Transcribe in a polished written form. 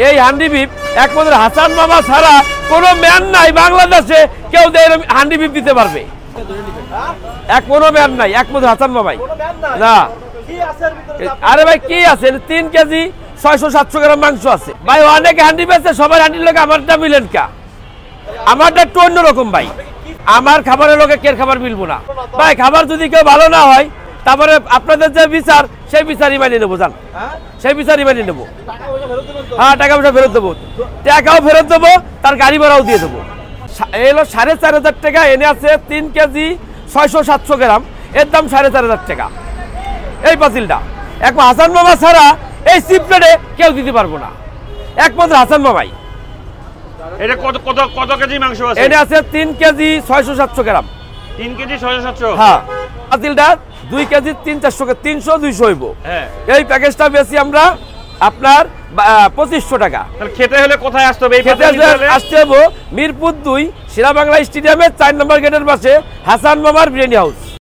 এই হান্ডি বিপ একমাত্র হাসান মামা ছাড়া কোনো ম্যান নাই বাংলাদেশে কেউ হান্ডি বিপ দিতে পারবে। কোনো ম্যান নাই, একমাত্র হাসান মামাই। না আরে ভাই কি আছে, 3 কেজি 600-700 গ্রাম মাংস আছে ভাই। অনেকে হান্ডি বেচে, সবার হান্ডির লোক আমারটা মিলেন কা? আমারটা একটু অন্যরকম ভাই। আমার খাবারের লোকে কের খাবার মিলবো না ভাই। খাবার যদি কেউ ভালো না হয়, তারপরে আপনাদের যে বিচার, সেই বিচারই মানিয়ে নেবো। জান, সেই বিচারই মানিয়ে নেবো। হ্যাঁ, টাকা পয়সা ফেরত দেবো, টাকাও ফেরত দেবো, তার গাড়ি ভাড়াও দিয়ে দেবো। এলো 4,500 টাকা। এনে আছে 3 কেজি 600-700 গ্রাম, এর দাম 4,500 টাকা। এই পাতিলটা একমাত্র হাসান মামা ছাড়া এই চিপ রেটে কেউ দিতে পারবো না, একমাত্র হাসান মামাই। এটা কত কত কত কেজি মাংস আছে? এটা আছে 3 কেজি 600-700 গ্রাম। 3 কেজি 600-700? হ্যাঁ। পাতিলটা 2 কেজি 300-400 হইব। হ্যাঁ। এই প্যাকেজটা বেশি আমরা আপনার 2500 টাকা। তাহলে খেতে হলে কোথায় আসতে হবে? খেতে আসতে হবে মিরপুর 2 শেরা বাংলা স্টেডিয়ামের 4 নম্বর গেটের পাশে হাসান মামার বিরিয়ানি হাউস।